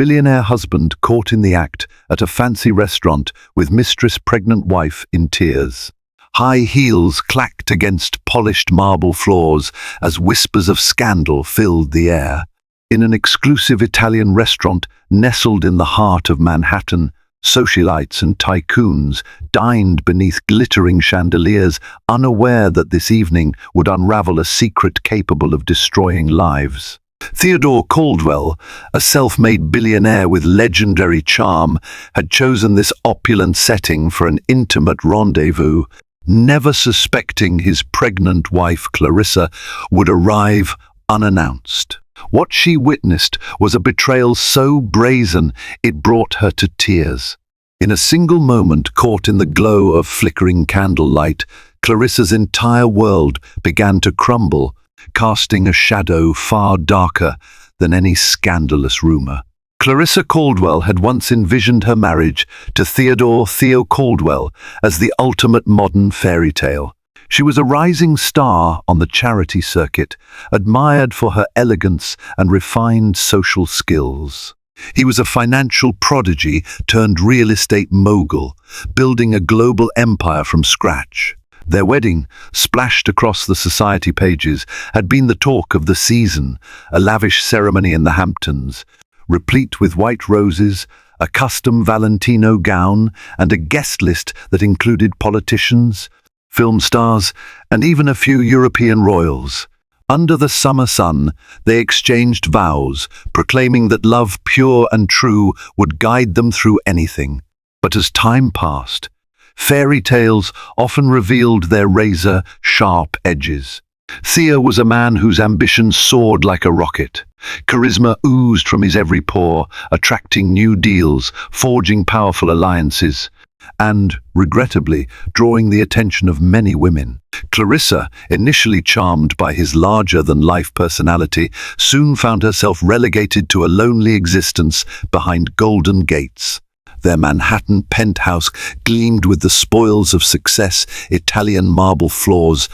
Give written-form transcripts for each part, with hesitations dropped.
Billionaire husband caught in the act at a fancy restaurant with Mistress' pregnant wife in tears. High heels clacked against polished marble floors as whispers of scandal filled the air. In an exclusive Italian restaurant nestled in the heart of Manhattan, socialites and tycoons dined beneath glittering chandeliers, unaware that this evening would unravel a secret capable of destroying lives. Theodore Caldwell, a self-made billionaire with legendary charm, had chosen this opulent setting for an intimate rendezvous, never suspecting his pregnant wife Clarissa would arrive unannounced. What she witnessed was a betrayal so brazen it brought her to tears. In a single moment caught in the glow of flickering candlelight, Clarissa's entire world began to crumble, casting a shadow far darker than any scandalous rumor. Clarissa Caldwell had once envisioned her marriage to Theo Caldwell as the ultimate modern fairy tale. She was a rising star on the charity circuit, admired for her elegance and refined social skills. He was a financial prodigy turned real estate mogul, building a global empire from scratch. Their wedding, splashed across the society pages, had been the talk of the season, a lavish ceremony in the Hamptons, replete with white roses, a custom Valentino gown, and a guest list that included politicians, film stars, and even a few European royals. Under the summer sun, they exchanged vows, proclaiming that love pure and true would guide them through anything. But as time passed, fairy tales often revealed their razor-sharp edges. Theo was a man whose ambition soared like a rocket. Charisma oozed from his every pore, attracting new deals, forging powerful alliances, and, regrettably, drawing the attention of many women. Clarissa, initially charmed by his larger-than-life personality, soon found herself relegated to a lonely existence behind golden gates. Their Manhattan penthouse gleamed with the spoils of success, Italian marble floors,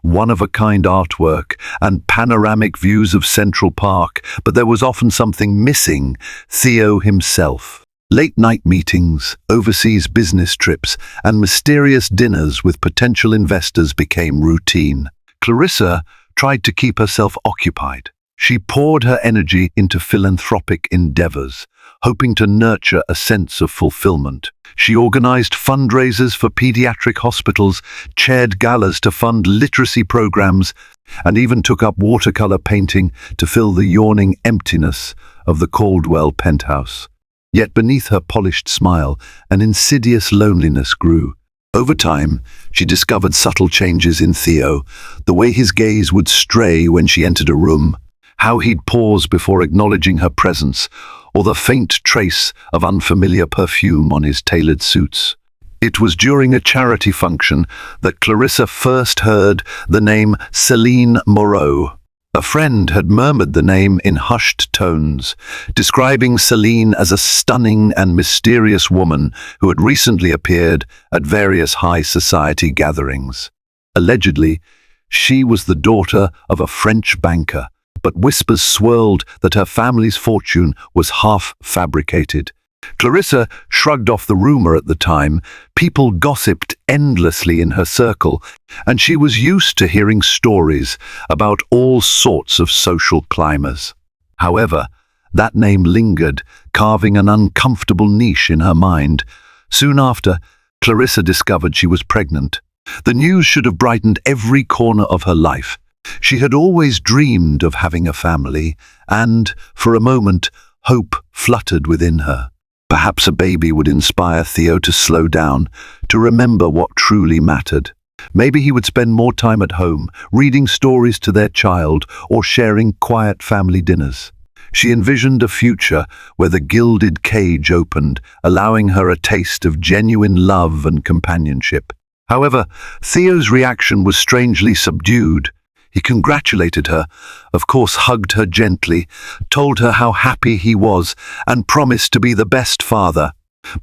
one-of-a-kind artwork, and panoramic views of Central Park, but there was often something missing: Theo himself. Late-night meetings, overseas business trips, and mysterious dinners with potential investors became routine. Clarissa tried to keep herself occupied. She poured her energy into philanthropic endeavors, hoping to nurture a sense of fulfillment. She organized fundraisers for pediatric hospitals, chaired galas to fund literacy programs, and even took up watercolor painting to fill the yawning emptiness of the Caldwell penthouse. Yet beneath her polished smile, an insidious loneliness grew. Over time, she discovered subtle changes in Theo, the way his gaze would stray when she entered a room, how he'd pause before acknowledging her presence, or the faint trace of unfamiliar perfume on his tailored suits. It was during a charity function that Clarissa first heard the name Celine Moreau. A friend had murmured the name in hushed tones, describing Celine as a stunning and mysterious woman who had recently appeared at various high society gatherings. Allegedly, she was the daughter of a French banker, but whispers swirled that her family's fortune was half fabricated. Clarissa shrugged off the rumor at the time. People gossiped endlessly in her circle, and she was used to hearing stories about all sorts of social climbers. However, that name lingered, carving an uncomfortable niche in her mind. Soon after, Clarissa discovered she was pregnant. The news should have brightened every corner of her life. She had always dreamed of having a family, and, for a moment, hope fluttered within her. Perhaps a baby would inspire Theo to slow down, to remember what truly mattered. Maybe he would spend more time at home, reading stories to their child or sharing quiet family dinners. She envisioned a future where the gilded cage opened, allowing her a taste of genuine love and companionship. However, Theo's reaction was strangely subdued. He congratulated her, of course hugged her gently, told her how happy he was, and promised to be the best father.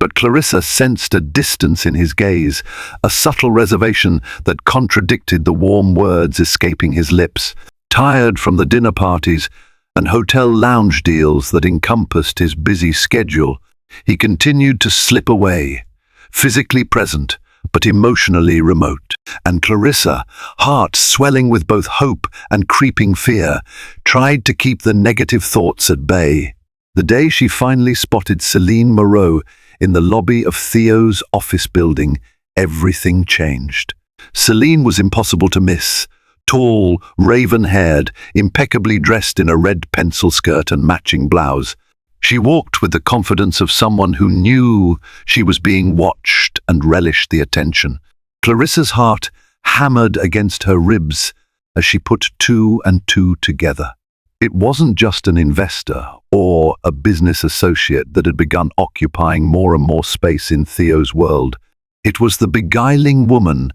But Clarissa sensed a distance in his gaze, a subtle reservation that contradicted the warm words escaping his lips. Tired from the dinner parties, and hotel lounge deals that encompassed his busy schedule, he continued to slip away, physically present, but emotionally remote. And Clarissa, heart swelling with both hope and creeping fear, tried to keep the negative thoughts at bay. The day she finally spotted Celine Moreau in the lobby of Theo's office building, everything changed. Celine was impossible to miss. Tall, raven-haired, impeccably dressed in a red pencil skirt and matching blouse. She walked with the confidence of someone who knew she was being watched and relished the attention. Clarissa's heart hammered against her ribs as she put two and two together. It wasn't just an investor or a business associate that had begun occupying more and more space in Theo's world. It was the beguiling woman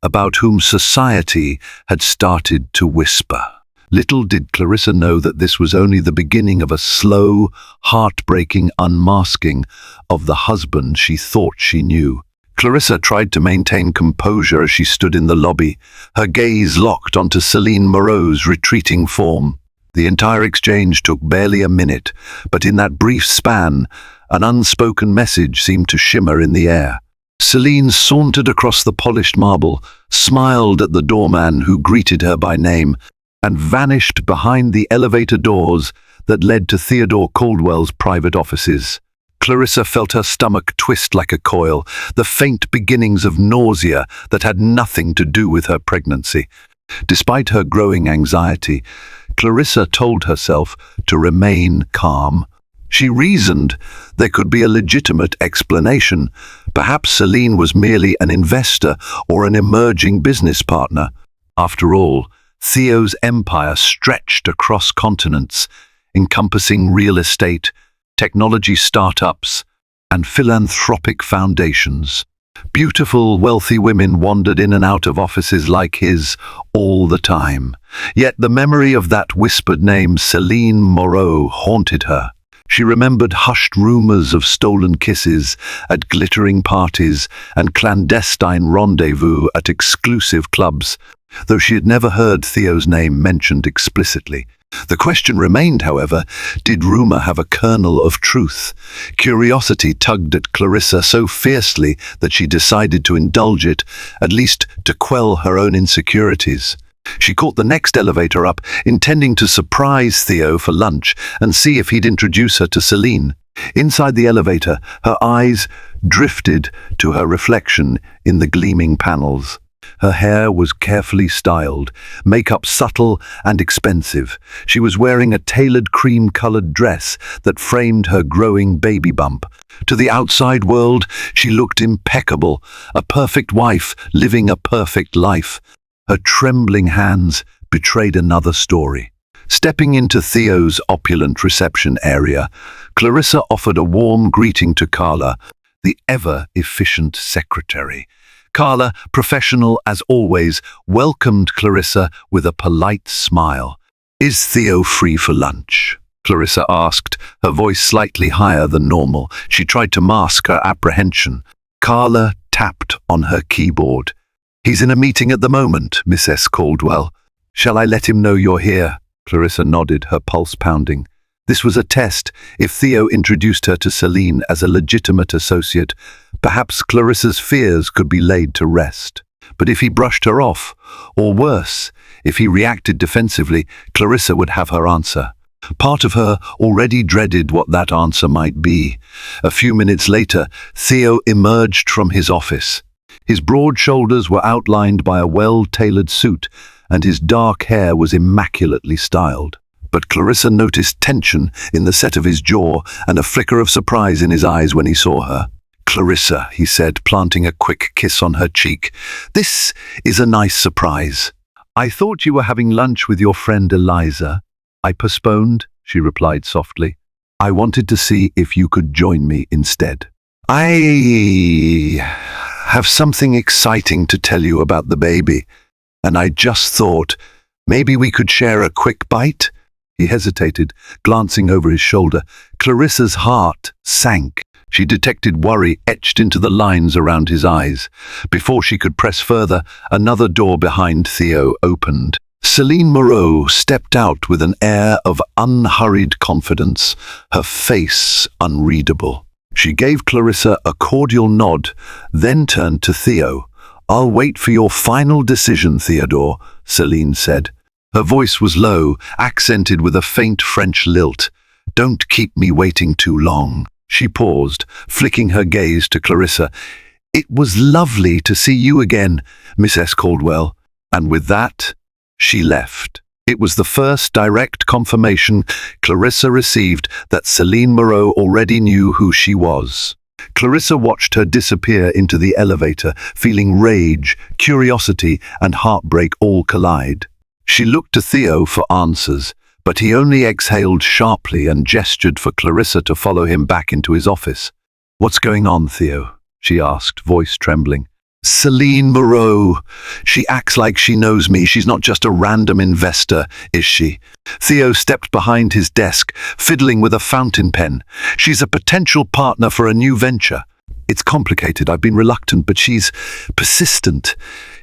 about whom society had started to whisper. Little did Clarissa know that this was only the beginning of a slow, heartbreaking unmasking of the husband she thought she knew. Clarissa tried to maintain composure as she stood in the lobby, her gaze locked onto Celine Moreau's retreating form. The entire exchange took barely a minute, but in that brief span, an unspoken message seemed to shimmer in the air. Celine sauntered across the polished marble, smiled at the doorman who greeted her by name, and vanished behind the elevator doors that led to Theodore Caldwell's private offices. Clarissa felt her stomach twist like a coil, the faint beginnings of nausea that had nothing to do with her pregnancy. Despite her growing anxiety, Clarissa told herself to remain calm. She reasoned there could be a legitimate explanation. Perhaps Celine was merely an investor or an emerging business partner. After all, Theo's empire stretched across continents, encompassing real estate, technology startups, and philanthropic foundations. Beautiful, wealthy women wandered in and out of offices like his all the time. Yet the memory of that whispered name, Celine Moreau, haunted her. She remembered hushed rumors of stolen kisses at glittering parties and clandestine rendezvous at exclusive clubs, though she had never heard Theo's name mentioned explicitly. The question remained, however, did rumor have a kernel of truth? Curiosity tugged at Clarissa so fiercely that she decided to indulge it, at least to quell her own insecurities. She caught the next elevator up, intending to surprise Theo for lunch and see if he'd introduce her to Celine. Inside the elevator, her eyes drifted to her reflection in the gleaming panels. Her hair was carefully styled, makeup subtle and expensive. She was wearing a tailored cream-colored dress that framed her growing baby bump. To the outside world, she looked impeccable, a perfect wife living a perfect life. Her trembling hands betrayed another story. Stepping into Theo's opulent reception area, Clarissa offered a warm greeting to Carla, the ever-efficient secretary. Carla, professional as always, welcomed Clarissa with a polite smile. "Is Theo free for lunch?" Clarissa asked, her voice slightly higher than normal. She tried to mask her apprehension. Carla tapped on her keyboard. "He's in a meeting at the moment, Mrs. Caldwell. Shall I let him know you're here?" Clarissa nodded, her pulse pounding. This was a test. If Theo introduced her to Celine as a legitimate associate, perhaps Clarissa's fears could be laid to rest. But if he brushed her off, or worse, if he reacted defensively, Clarissa would have her answer. Part of her already dreaded what that answer might be. A few minutes later, Theo emerged from his office. His broad shoulders were outlined by a well-tailored suit, and his dark hair was immaculately styled. But Clarissa noticed tension in the set of his jaw and a flicker of surprise in his eyes when he saw her. "Clarissa," he said, planting a quick kiss on her cheek, "this is a nice surprise. I thought you were having lunch with your friend Eliza." "I postponed," she replied softly. "I wanted to see if you could join me instead." "I have something exciting to tell you about the baby, and I just thought maybe we could share a quick bite." He hesitated, glancing over his shoulder. Clarissa's heart sank. She detected worry etched into the lines around his eyes. Before she could press further, another door behind Theo opened. Celine Moreau stepped out with an air of unhurried confidence, her face unreadable. She gave Clarissa a cordial nod, then turned to Theo. "I'll wait for your final decision, Theodore," Celine said. Her voice was low, accented with a faint French lilt. "Don't keep me waiting too long." She paused, flicking her gaze to Clarissa. "It was lovely to see you again, Miss Caldwell." And with that, she left. It was the first direct confirmation Clarissa received that Celine Moreau already knew who she was. Clarissa watched her disappear into the elevator, feeling rage, curiosity, and heartbreak all collide. She looked to Theo for answers, but he only exhaled sharply and gestured for Clarissa to follow him back into his office. "What's going on, Theo?" she asked, voice trembling. "Celine Moreau. She acts like she knows me. She's not just a random investor, is she?" Theo stepped behind his desk, fiddling with a fountain pen. "She's a potential partner for a new venture. It's complicated. I've been reluctant, but she's persistent."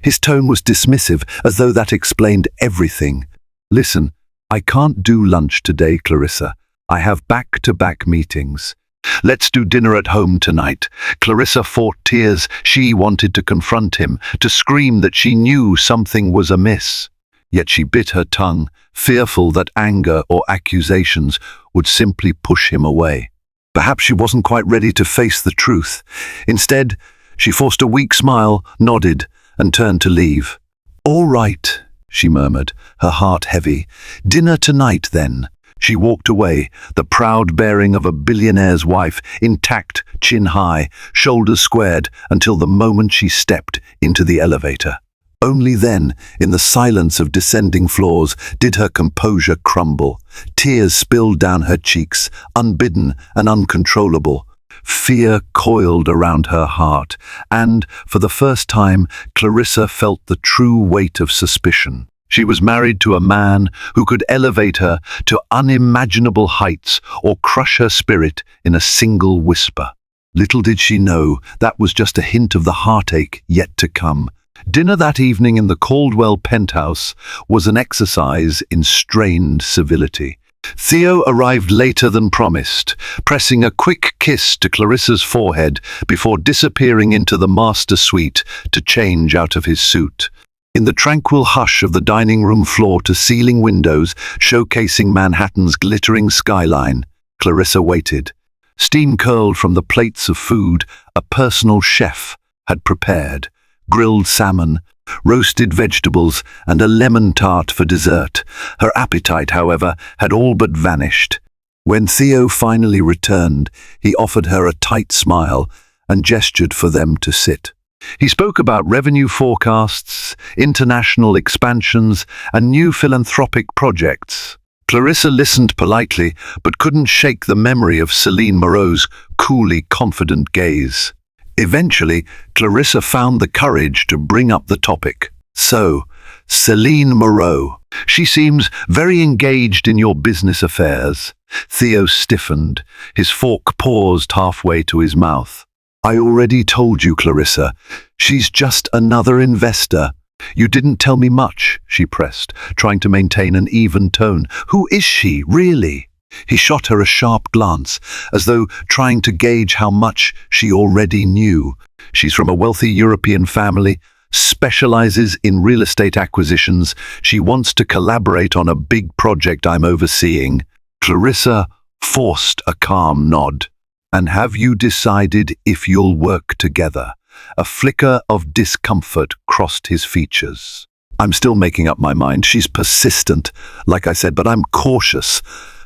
His tone was dismissive, as though that explained everything. "Listen, I can't do lunch today, Clarissa. I have back-to-back meetings. Let's do dinner at home tonight." Clarissa fought tears. She wanted to confront him, to scream that she knew something was amiss. Yet she bit her tongue, fearful that anger or accusations would simply push him away. Perhaps she wasn't quite ready to face the truth. Instead, she forced a weak smile, nodded, and turned to leave. "All right," she murmured, her heart heavy. "Dinner tonight, then." She walked away, the proud bearing of a billionaire's wife, intact, chin high, shoulders squared, until the moment she stepped into the elevator. Only then, in the silence of descending floors, did her composure crumble. Tears spilled down her cheeks, unbidden and uncontrollable. Fear coiled around her heart, and, for the first time, Clarissa felt the true weight of suspicion. She was married to a man who could elevate her to unimaginable heights or crush her spirit in a single whisper. Little did she know that was just a hint of the heartache yet to come. Dinner that evening in the Caldwell penthouse was an exercise in strained civility. Theo arrived later than promised, pressing a quick kiss to Clarissa's forehead before disappearing into the master suite to change out of his suit. In the tranquil hush of the dining room floor-to-ceiling windows showcasing Manhattan's glittering skyline, Clarissa waited. Steam curled from the plates of food a personal chef had prepared: grilled salmon, roasted vegetables, and a lemon tart for dessert. Her appetite, however, had all but vanished. When Theo finally returned, he offered her a tight smile and gestured for them to sit. He spoke about revenue forecasts, international expansions, and new philanthropic projects. Clarissa listened politely, but couldn't shake the memory of Celine Moreau's coolly confident gaze. Eventually, Clarissa found the courage to bring up the topic. "So, Celine Moreau, she seems very engaged in your business affairs." Theo stiffened, his fork paused halfway to his mouth. "I already told you, Clarissa. She's just another investor." "You didn't tell me much," she pressed, trying to maintain an even tone. "Who is she, really?" He shot her a sharp glance, as though trying to gauge how much she already knew. "She's from a wealthy European family, specializes in real estate acquisitions. She wants to collaborate on a big project I'm overseeing." Clarissa forced a calm nod. "And have you decided if you'll work together?" A flicker of discomfort crossed his features. "I'm still making up my mind. She's persistent, like I said, but I'm cautious.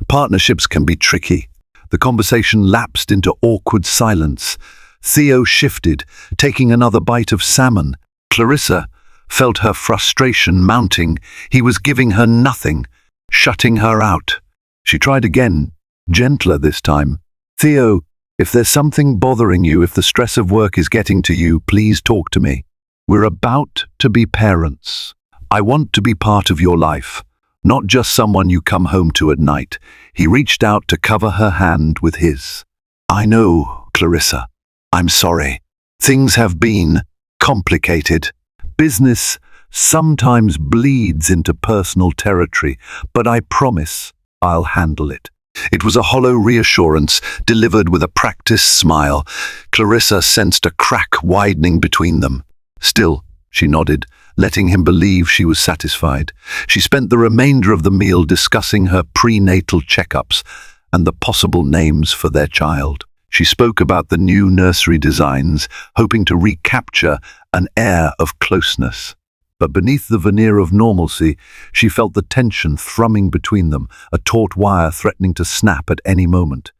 Partnerships can be tricky." The conversation lapsed into awkward silence. Theo shifted, taking another bite of salmon. Clarissa felt her frustration mounting. He was giving her nothing, shutting her out. She tried again, gentler this time. "Theo, if there's something bothering you, if the stress of work is getting to you, please talk to me. We're about to be parents. I want to be part of your life, not just someone you come home to at night." He reached out to cover her hand with his. "I know, Clarissa. I'm sorry. Things have been complicated. Business, sometimes bleeds into personal territory, but I promise I'll handle it." It was a hollow reassurance, delivered with a practiced smile. Clarissa sensed a crack widening between them. "Still," she nodded, letting him believe she was satisfied. She spent the remainder of the meal discussing her prenatal checkups and the possible names for their child. She spoke about the new nursery designs, hoping to recapture an air of closeness. But beneath the veneer of normalcy, she felt the tension thrumming between them, a taut wire threatening to snap at any moment.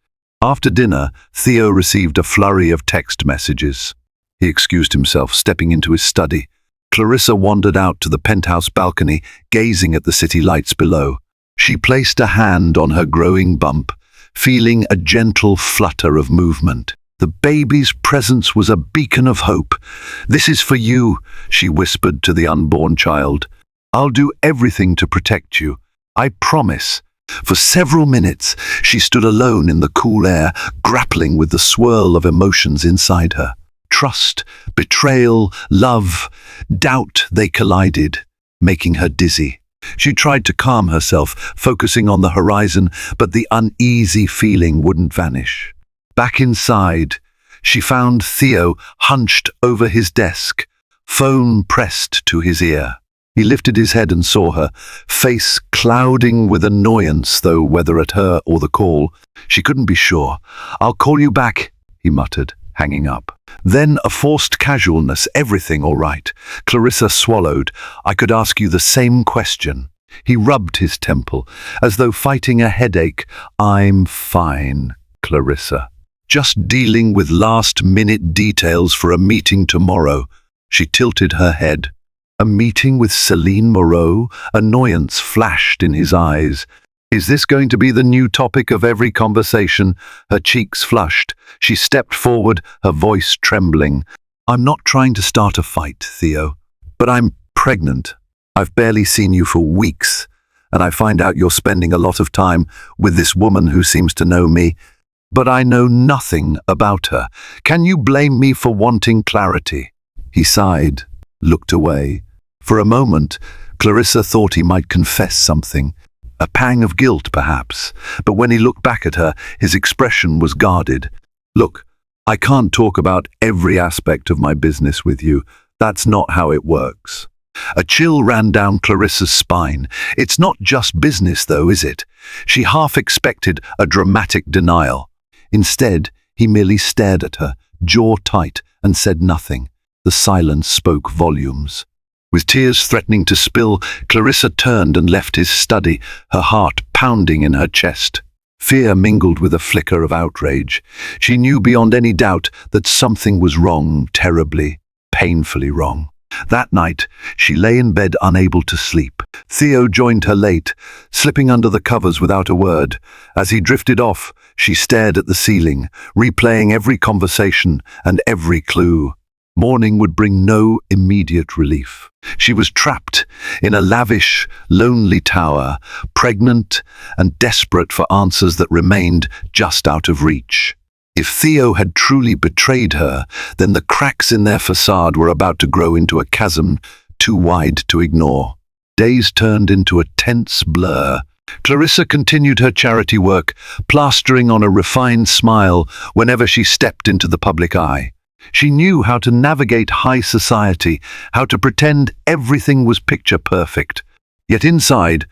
After dinner, Theo received a flurry of text messages. He excused himself, stepping into his study. Clarissa wandered out to the penthouse balcony, gazing at the city lights below. She placed a hand on her growing bump, feeling a gentle flutter of movement. The baby's presence was a beacon of hope. "This is for you," she whispered to the unborn child. "I'll do everything to protect you. I promise." For several minutes, she stood alone in the cool air, grappling with the swirl of emotions inside her. Trust, betrayal, love, doubt, they collided, making her dizzy. She tried to calm herself, focusing on the horizon, but the uneasy feeling wouldn't vanish. Back inside, she found Theo hunched over his desk, phone pressed to his ear. He lifted his head and saw her, face clouding with annoyance, though whether at her or the call, she couldn't be sure. "I'll call you back," he muttered, hanging up. Then a forced casualness. "Everything all right?" Clarissa swallowed. "I could ask you the same question." He rubbed his temple, as though fighting a headache. "I'm fine, Clarissa. Just dealing with last-minute details for a meeting tomorrow." She tilted her head. "A meeting with Celine Moreau?" Annoyance flashed in his eyes. "Is this going to be the new topic of every conversation?" Her cheeks flushed. She stepped forward, her voice trembling. "I'm not trying to start a fight, Theo, but I'm pregnant. I've barely seen you for weeks, and I find out you're spending a lot of time with this woman who seems to know me. But I know nothing about her. Can you blame me for wanting clarity?" He sighed, looked away. For a moment, Clarissa thought he might confess something. A pang of guilt, perhaps. But when he looked back at her, his expression was guarded. "Look, I can't talk about every aspect of my business with you. That's not how it works." A chill ran down Clarissa's spine. "It's not just business, though, is it?" She half expected a dramatic denial. Instead, he merely stared at her, jaw tight, and said nothing. The silence spoke volumes. With tears threatening to spill, Clarissa turned and left his study, her heart pounding in her chest. Fear mingled with a flicker of outrage. She knew beyond any doubt that something was wrong, terribly, painfully wrong. That night, she lay in bed unable to sleep. Theo joined her late, slipping under the covers without a word. As he drifted off, she stared at the ceiling, replaying every conversation and every clue. Morning would bring no immediate relief. She was trapped in a lavish, lonely tower, pregnant and desperate for answers that remained just out of reach. If Theo had truly betrayed her, then the cracks in their facade were about to grow into a chasm too wide to ignore. Days turned into a tense blur. Clarissa continued her charity work, plastering on a refined smile whenever she stepped into the public eye. She knew how to navigate high society, how to pretend everything was picture perfect. Yet inside,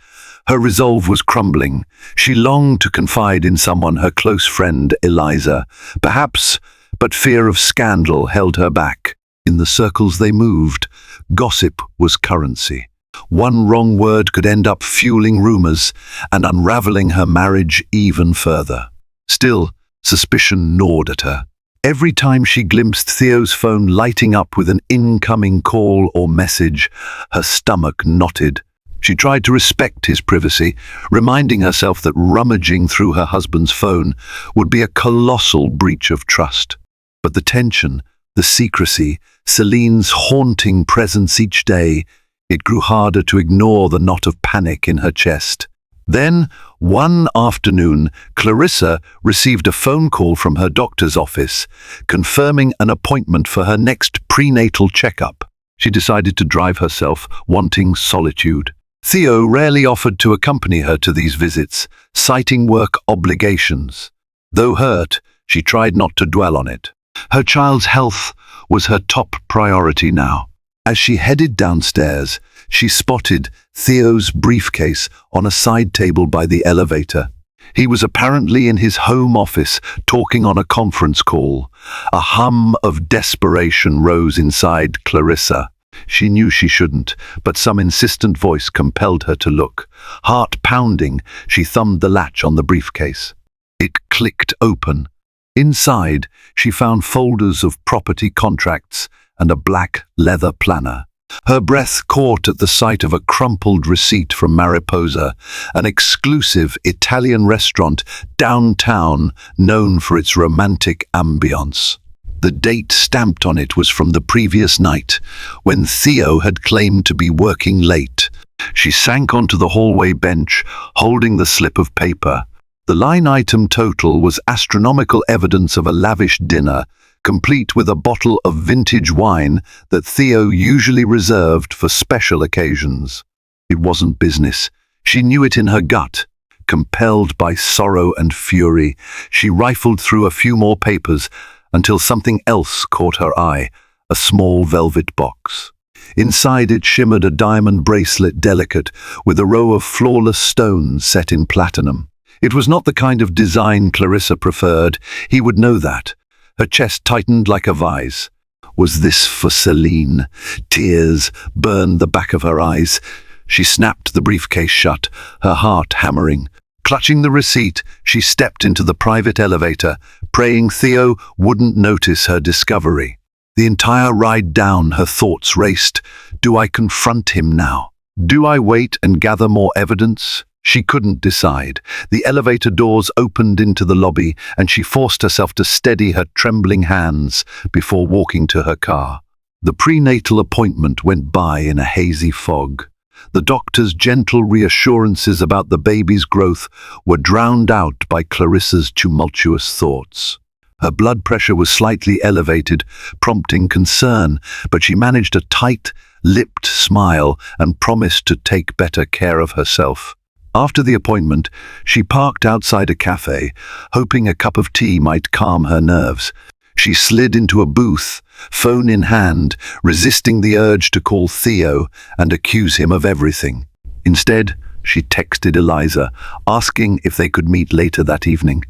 her resolve was crumbling. She longed to confide in someone, her close friend, Eliza. Perhaps, but fear of scandal held her back. In the circles they moved, gossip was currency. One wrong word could end up fueling rumors and unraveling her marriage even further. Still, suspicion gnawed at her. Every time she glimpsed Theo's phone lighting up with an incoming call or message, her stomach knotted. She tried to respect his privacy, reminding herself that rummaging through her husband's phone would be a colossal breach of trust. But the tension, the secrecy, Celine's haunting presence each day, it grew harder to ignore the knot of panic in her chest. Then, one afternoon, Clarissa received a phone call from her doctor's office, confirming an appointment for her next prenatal checkup. She decided to drive herself, wanting solitude. Theo rarely offered to accompany her to these visits, citing work obligations. Though hurt, she tried not to dwell on it. Her child's health was her top priority now. As she headed downstairs, she spotted Theo's briefcase on a side table by the elevator. He was apparently in his home office, talking on a conference call. A hum of desperation rose inside Clarissa. She knew she shouldn't, but some insistent voice compelled her to look. Heart pounding, she thumbed the latch on the briefcase. It clicked open. Inside, she found folders of property contracts and a black leather planner. Her breath caught at the sight of a crumpled receipt from Mariposa, an exclusive Italian restaurant downtown known for its romantic ambience. The date stamped on it was from the previous night, when Theo had claimed to be working late. She sank onto the hallway bench, holding the slip of paper. The line item total was astronomical evidence of a lavish dinner, complete with a bottle of vintage wine that Theo usually reserved for special occasions. It wasn't business. She knew it in her gut. Compelled by sorrow and fury, she rifled through a few more papers until something else caught her eye, a small velvet box. Inside it shimmered a diamond bracelet, delicate, with a row of flawless stones set in platinum. It was not the kind of design Clarissa preferred. He would know that. Her chest tightened like a vise. Was this for Seline? Tears burned the back of her eyes. She snapped the briefcase shut, her heart hammering. Clutching the receipt, she stepped into the private elevator, praying Theo wouldn't notice her discovery. The entire ride down, her thoughts raced. Do I confront him now? Do I wait and gather more evidence? She couldn't decide. The elevator doors opened into the lobby, and she forced herself to steady her trembling hands before walking to her car. The prenatal appointment went by in a hazy fog. The doctor's gentle reassurances about the baby's growth were drowned out by Clarissa's tumultuous thoughts. Her blood pressure was slightly elevated, prompting concern, but she managed a tight-lipped smile and promised to take better care of herself. After the appointment, she parked outside a cafe, hoping a cup of tea might calm her nerves. She slid into a booth, phone in hand, resisting the urge to call Theo and accuse him of everything. Instead, she texted Eliza, asking if they could meet later that evening.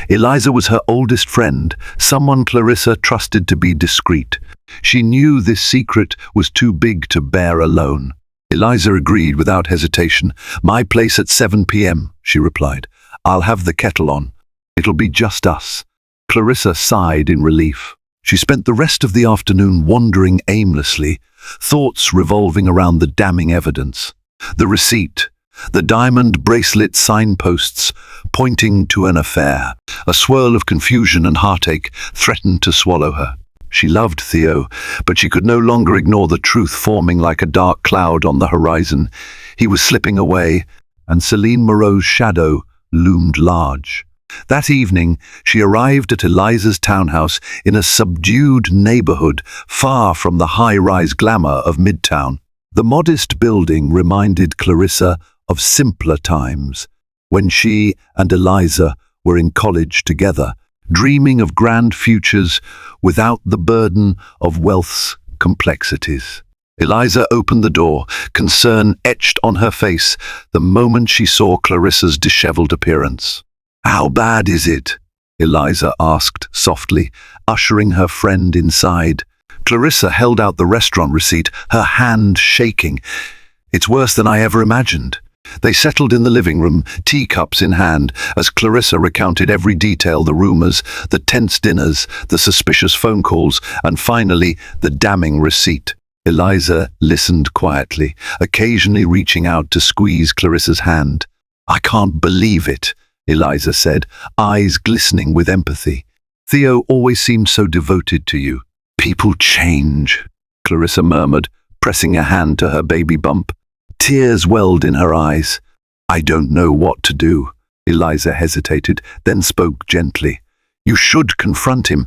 Eliza was her oldest friend, someone Clarissa trusted to be discreet. She knew this secret was too big to bear alone. Eliza agreed without hesitation. "My place at 7 p.m., she replied. "I'll have the kettle on. It'll be just us." Clarissa sighed in relief. She spent the rest of the afternoon wandering aimlessly, thoughts revolving around the damning evidence. The receipt, the diamond bracelet signposts pointing to an affair. A swirl of confusion and heartache threatened to swallow her. She loved Theo, but she could no longer ignore the truth forming like a dark cloud on the horizon. He was slipping away, and Seline Moreau's shadow loomed large. That evening, she arrived at Eliza's townhouse in a subdued neighborhood far from the high-rise glamour of Midtown. The modest building reminded Clarissa of simpler times, when she and Eliza were in college together, dreaming of grand futures without the burden of wealth's complexities. Eliza opened the door, concern etched on her face the moment she saw Clarissa's disheveled appearance. "How bad is it?" Eliza asked softly, ushering her friend inside. Clarissa held out the restaurant receipt, her hand shaking. "It's worse than I ever imagined." They settled in the living room, teacups in hand, as Clarissa recounted every detail: the rumors, the tense dinners, the suspicious phone calls, and finally, the damning receipt. Eliza listened quietly, occasionally reaching out to squeeze Clarissa's hand. "I can't believe it," Eliza said, eyes glistening with empathy. "Theo always seemed so devoted to you." "People change," Clarissa murmured, pressing a hand to her baby bump. Tears welled in her eyes. "I don't know what to do." Eliza hesitated, then spoke gently. "You should confront him,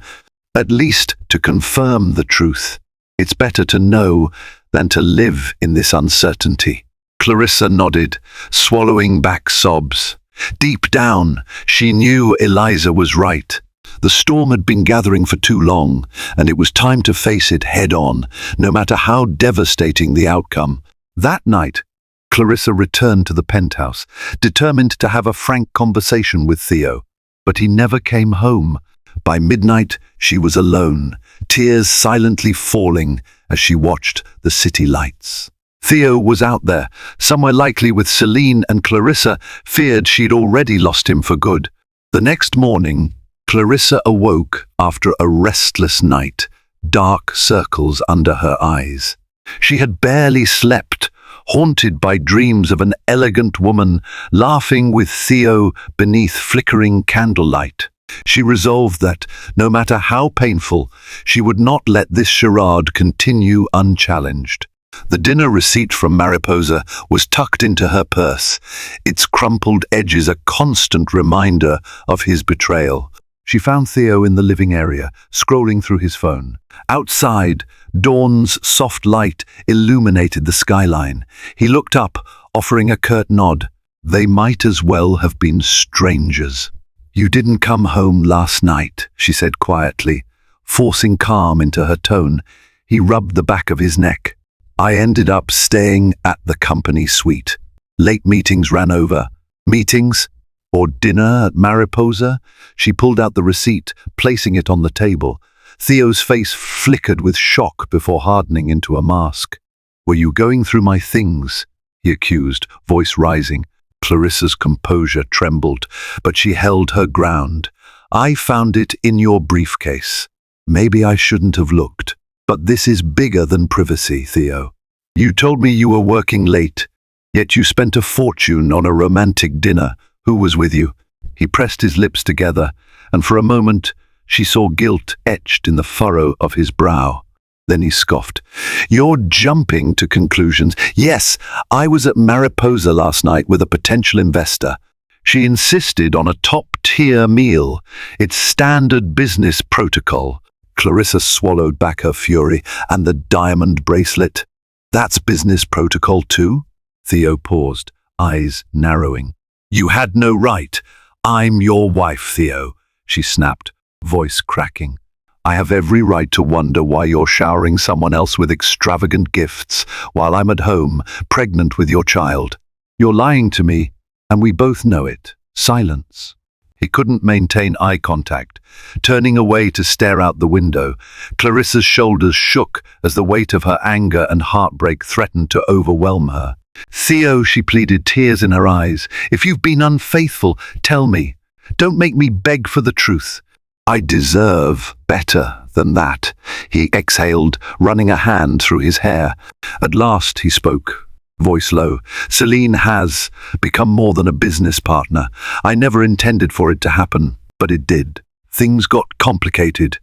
at least to confirm the truth." It's better to know than to live in this uncertainty. Clarissa nodded, swallowing back sobs. Deep down, she knew Eliza was right. The storm had been gathering for too long, and it was time to face it head-on, no matter how devastating the outcome. That night, Clarissa returned to the penthouse, determined to have a frank conversation with Theo. But he never came home. By midnight, she was alone, tears silently falling as she watched the city lights. Theo was out there, somewhere likely with Seline, and Clarissa feared she'd already lost him for good. The next morning, Clarissa awoke after a restless night, dark circles under her eyes. She had barely slept, haunted by dreams of an elegant woman laughing with Theo beneath flickering candlelight. She resolved that, no matter how painful, she would not let this charade continue unchallenged. The dinner receipt from Mariposa was tucked into her purse, its crumpled edges a constant reminder of his betrayal. She found Theo in the living area, scrolling through his phone. Outside, dawn's soft light illuminated the skyline. He looked up, offering a curt nod. They might as well have been strangers. "You didn't come home last night," she said quietly, forcing calm into her tone. He rubbed the back of his neck. "I ended up staying at the company suite. Late meetings ran over." "Meetings? Or dinner at Mariposa?" She pulled out the receipt, placing it on the table. Theo's face flickered with shock before hardening into a mask. "Were you going through my things?" he accused, voice rising. Clarissa's composure trembled, but she held her ground. "I found it in your briefcase. Maybe I shouldn't have looked. But this is bigger than privacy, Theo. You told me you were working late, yet you spent a fortune on a romantic dinner. Who was with you?" He pressed his lips together, and for a moment she saw guilt etched in the furrow of his brow. Then he scoffed. "You're jumping to conclusions. Yes, I was at Mariposa last night with a potential investor. She insisted on a top-tier meal. It's standard business protocol." Clarissa swallowed back her fury. "And the diamond bracelet? That's business protocol too?" Theo paused, eyes narrowing. "You had no right. I'm your wife, Theo," she snapped, voice cracking. "I have every right to wonder why you're showering someone else with extravagant gifts while I'm at home, pregnant with your child. You're lying to me, and we both know it." Silence. He couldn't maintain eye contact, turning away to stare out the window. Clarissa's shoulders shook as the weight of her anger and heartbreak threatened to overwhelm her. "Theo," she pleaded, tears in her eyes, "if you've been unfaithful, tell me. Don't make me beg for the truth." "I deserve better than that," he exhaled, running a hand through his hair. At last he spoke, voice low. "Seline has become more than a business partner. I never intended for it to happen, but it did. Things got complicated,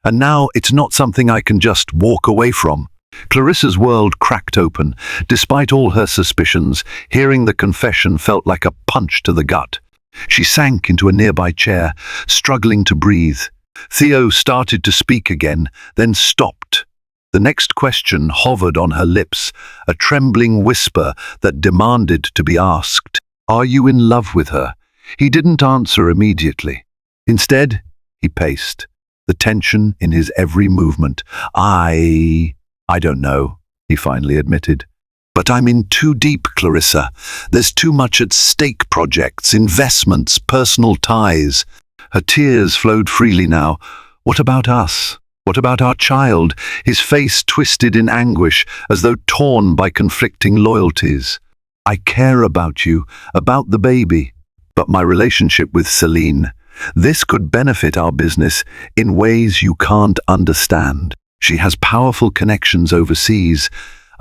and now it's not something I can just walk away from." Clarissa's world cracked open. Despite all her suspicions, hearing the confession felt like a punch to the gut. She sank into a nearby chair, struggling to breathe. Theo started to speak again, then stopped. The next question hovered on her lips, a trembling whisper that demanded to be asked. "Are you in love with her?" He didn't answer immediately. Instead, he paced, the tension in his every movement. I don't know," he finally admitted. "But I'm in too deep, Clarissa. There's too much at stake: projects, investments, personal ties." Her tears flowed freely now. "What about us? What about our child?" His face twisted in anguish, as though torn by conflicting loyalties. "I care about you, about the baby. But my relationship with Seline, this could benefit our business in ways you can't understand. She has powerful connections overseas.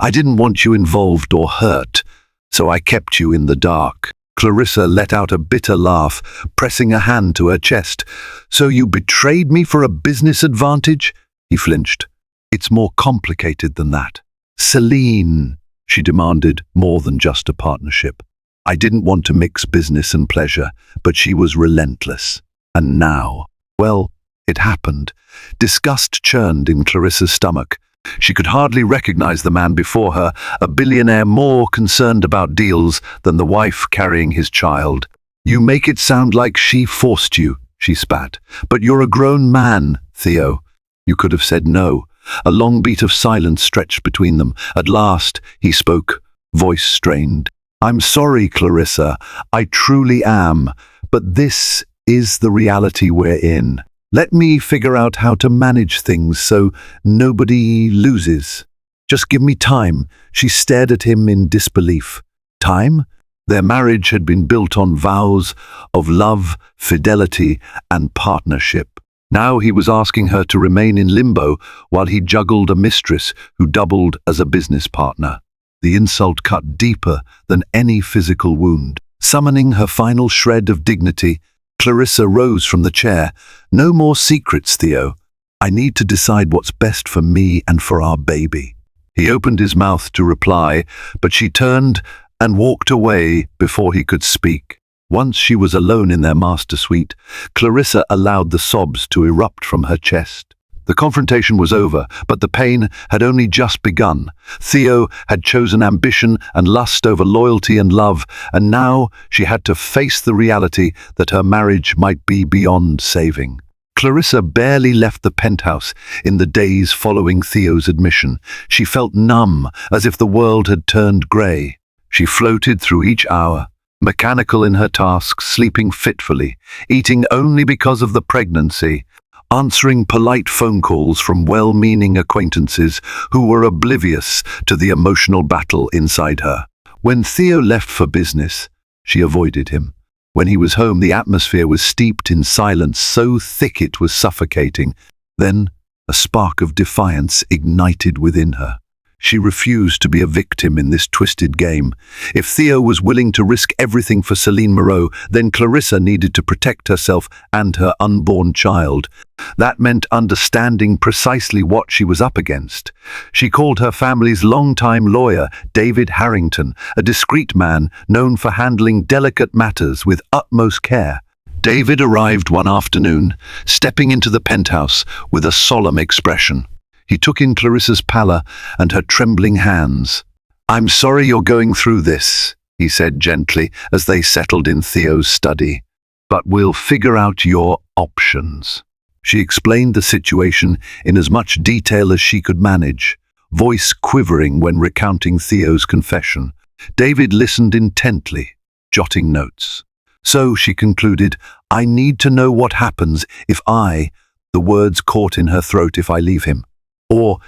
I didn't want you involved or hurt, so I kept you in the dark." Clarissa let out a bitter laugh, pressing a hand to her chest. "So you betrayed me for a business advantage?" He flinched. "It's more complicated than that. Seline," she demanded, more than just a partnership. "I didn't want to mix business and pleasure, but she was relentless. And now, well, it happened." Disgust churned in Clarissa's stomach. She could hardly recognize the man before her, a billionaire more concerned about deals than the wife carrying his child. "You make it sound like she forced you," she spat. "But you're a grown man, Theo." You could have said no. A long beat of silence stretched between them. At last, he spoke, voice strained. "I'm sorry, Clarissa. I truly am. But this is the reality we're in. Let me figure out how to manage things so nobody loses. Just give me time." She stared at him in disbelief. Time? Their marriage had been built on vows of love, fidelity, and partnership. Now he was asking her to remain in limbo while he juggled a mistress who doubled as a business partner. The insult cut deeper than any physical wound. Summoning her final shred of dignity, Clarissa rose from the chair. "No more secrets, Theo. I need to decide what's best for me and for our baby." He opened his mouth to reply, but she turned and walked away before he could speak. Once she was alone in their master suite, Clarissa allowed the sobs to erupt from her chest. The confrontation was over, but the pain had only just begun. Theo had chosen ambition and lust over loyalty and love, and now she had to face the reality that her marriage might be beyond saving. Clarissa barely left the penthouse in the days following Theo's admission. She felt numb, as if the world had turned grey. She floated through each hour, mechanical in her tasks, sleeping fitfully, eating only because of the pregnancy, answering polite phone calls from well-meaning acquaintances who were oblivious to the emotional battle inside her. When Theo left for business, she avoided him. When he was home, the atmosphere was steeped in silence so thick it was suffocating. Then a spark of defiance ignited within her. She refused to be a victim in this twisted game. If Theo was willing to risk everything for Celine Moreau, then Clarissa needed to protect herself and her unborn child. That meant understanding precisely what she was up against. She called her family's longtime lawyer, David Harrington, a discreet man known for handling delicate matters with utmost care. David arrived one afternoon, stepping into the penthouse with a solemn expression. He took in Clarissa's pallor and her trembling hands. "I'm sorry you're going through this," he said gently as they settled in Theo's study. "But we'll figure out your options." She explained the situation in as much detail as she could manage, voice quivering when recounting Theo's confession. David listened intently, jotting notes. "So," she concluded, "I need to know what happens if the words caught in her throat, if I leave him. Or,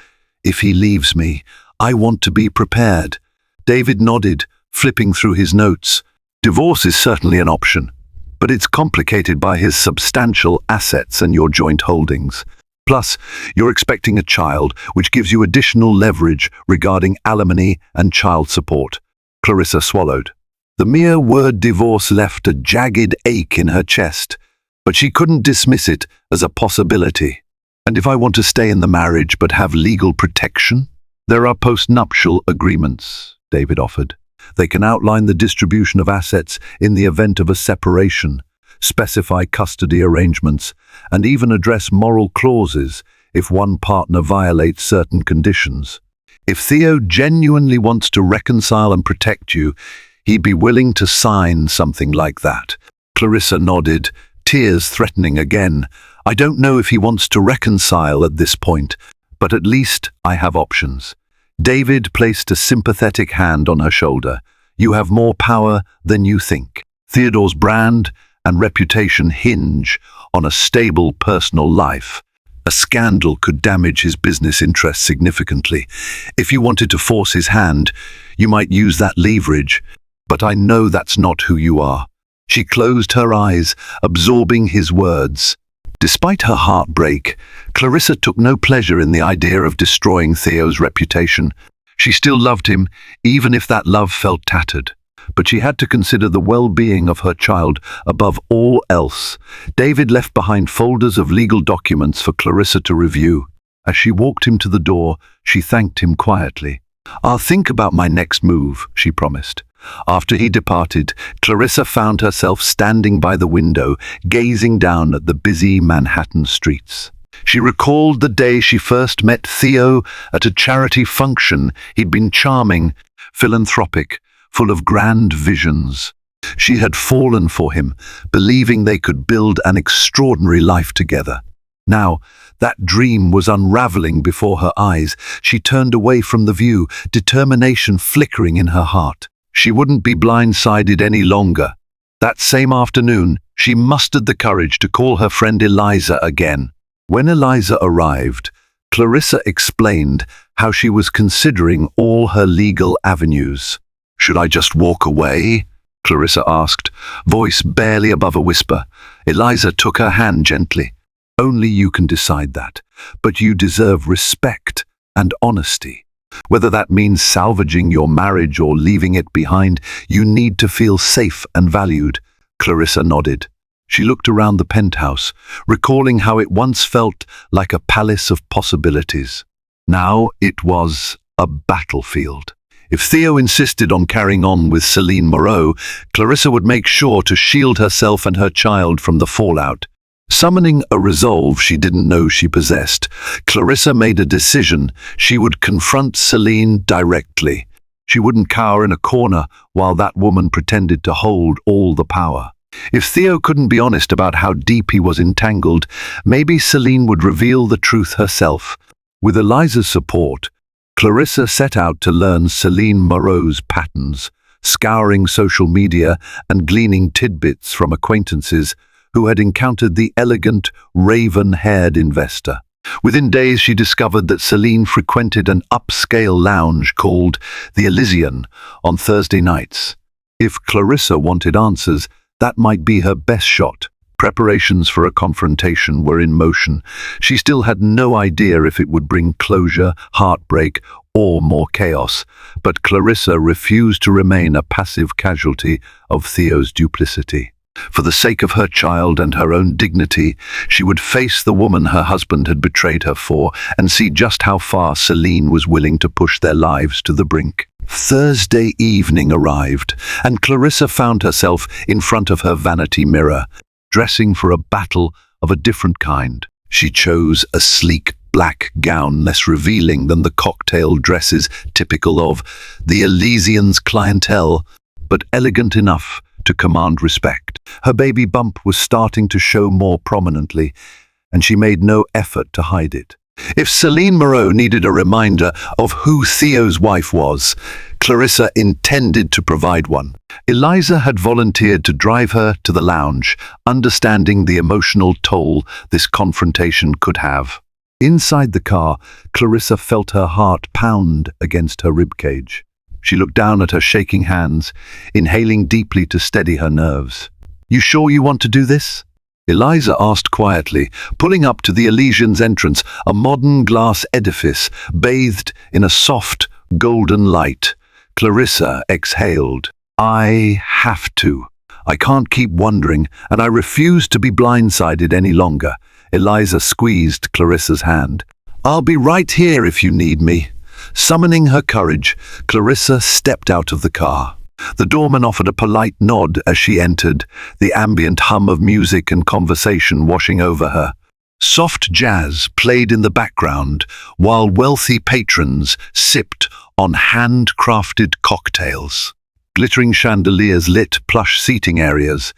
if he leaves me, I want to be prepared." David nodded, flipping through his notes. "Divorce is certainly an option, but it's complicated by his substantial assets and your joint holdings. Plus, you're expecting a child, which gives you additional leverage regarding alimony and child support." Clarissa swallowed. The mere word divorce left a jagged ache in her chest, but she couldn't dismiss it as a possibility. "And if I want to stay in the marriage but have legal protection?" "There are post-nuptial agreements," David offered. "They can outline the distribution of assets in the event of a separation, specify custody arrangements, and even address moral clauses if one partner violates certain conditions. If Theo genuinely wants to reconcile and protect you, he'd be willing to sign something like that." Clarissa nodded, tears threatening again. "I don't know if he wants to reconcile at this point, but at least I have options." David placed a sympathetic hand on her shoulder. "You have more power than you think. Theodore's brand and reputation hinge on a stable personal life. A scandal could damage his business interests significantly. If you wanted to force his hand, you might use that leverage, but I know that's not who you are." She closed her eyes, absorbing his words. Despite her heartbreak, Clarissa took no pleasure in the idea of destroying Theo's reputation. She still loved him, even if that love felt tattered. But she had to consider the well-being of her child above all else. David left behind folders of legal documents for Clarissa to review. As she walked him to the door, she thanked him quietly. "I'll think about my next move," she promised. After he departed, Clarissa found herself standing by the window, gazing down at the busy Manhattan streets. She recalled the day she first met Theo at a charity function. He'd been charming, philanthropic, full of grand visions. She had fallen for him, believing they could build an extraordinary life together. Now, that dream was unraveling before her eyes. She turned away from the view, determination flickering in her heart. She wouldn't be blindsided any longer. That same afternoon, she mustered the courage to call her friend Eliza again. When Eliza arrived, Clarissa explained how she was considering all her legal avenues. "Should I just walk away?" Clarissa asked, voice barely above a whisper. Eliza took her hand gently. "Only you can decide that, but you deserve respect and honesty. Whether that means salvaging your marriage or leaving it behind, you need to feel safe and valued." Clarissa nodded. She looked around the penthouse, recalling how it once felt like a palace of possibilities. Now it was a battlefield. If Theo insisted on carrying on with Seline Moreau, Clarissa would make sure to shield herself and her child from the fallout. Summoning a resolve she didn't know she possessed, Clarissa made a decision. She would confront Seline directly. She wouldn't cower in a corner while that woman pretended to hold all the power. If Theo couldn't be honest about how deep he was entangled, maybe Seline would reveal the truth herself. With Eliza's support, Clarissa set out to learn Seline Moreau's patterns, scouring social media and gleaning tidbits from acquaintances who had encountered the elegant, raven-haired investor. Within days she discovered that Seline frequented an upscale lounge called the Elysian on Thursday nights. If Clarissa wanted answers, that might be her best shot. Preparations for a confrontation were in motion. She still had no idea if it would bring closure, heartbreak, or more chaos, but Clarissa refused to remain a passive casualty of Theo's duplicity. For the sake of her child and her own dignity, she would face the woman her husband had betrayed her for and see just how far Seline was willing to push their lives to the brink. Thursday evening arrived, and Clarissa found herself in front of her vanity mirror, dressing for a battle of a different kind. She chose a sleek black gown less revealing than the cocktail dresses typical of the Elysian's clientele, but elegant enough to command respect. Her baby bump was starting to show more prominently, and she made no effort to hide it. If Seline Moreau needed a reminder of who Theo's wife was, Clarissa intended to provide one. Eliza had volunteered to drive her to the lounge, understanding the emotional toll this confrontation could have. Inside the car, Clarissa felt her heart pound against her ribcage. She looked down at her shaking hands, inhaling deeply to steady her nerves. "You sure you want to do this?" Eliza asked quietly, pulling up to the Elysian's entrance, a modern glass edifice bathed in a soft, golden light. Clarissa exhaled. "I have to. I can't keep wondering, and I refuse to be blindsided any longer." Eliza squeezed Clarissa's hand. "I'll be right here if you need me." Summoning her courage, Clarissa stepped out of the car. The doorman offered a polite nod as she entered, the ambient hum of music and conversation washing over her. Soft jazz played in the background, while wealthy patrons sipped on handcrafted cocktails. Glittering chandeliers lit plush seating areas.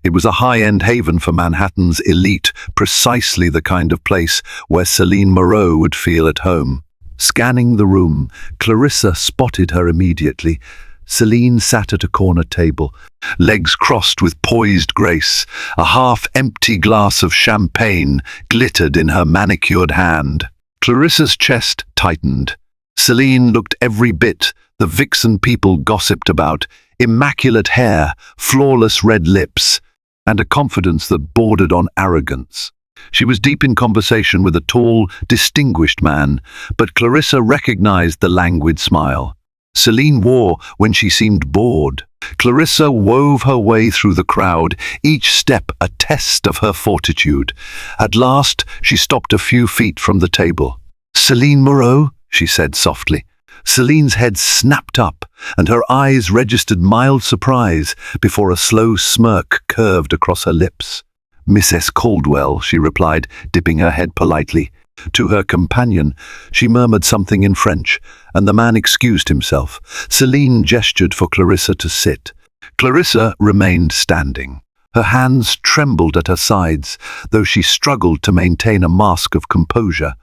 It was a high-end haven for Manhattan's elite, precisely the kind of place where Seline Moreau would feel at home. Scanning the room, Clarissa spotted her immediately. Seline sat at a corner table, legs crossed with poised grace. A half-empty glass of champagne glittered in her manicured hand. Clarissa's chest tightened. Seline looked every bit the vixen people gossiped about: immaculate hair, flawless red lips, and a confidence that bordered on arrogance. She was deep in conversation with a tall, distinguished man, but Clarissa recognized the languid smile Seline wore when she seemed bored. Clarissa wove her way through the crowd, each step a test of her fortitude. At last, she stopped a few feet from the table. "Seline Moreau?" she said softly. Celine's head snapped up, and her eyes registered mild surprise before a slow smirk curved across her lips. Mrs. Caldwell, she replied, dipping her head politely. To her companion, she murmured something in French, and the man excused himself. Seline gestured for Clarissa to sit. Clarissa remained standing. Her hands trembled at her sides, though she struggled to maintain a mask of composure.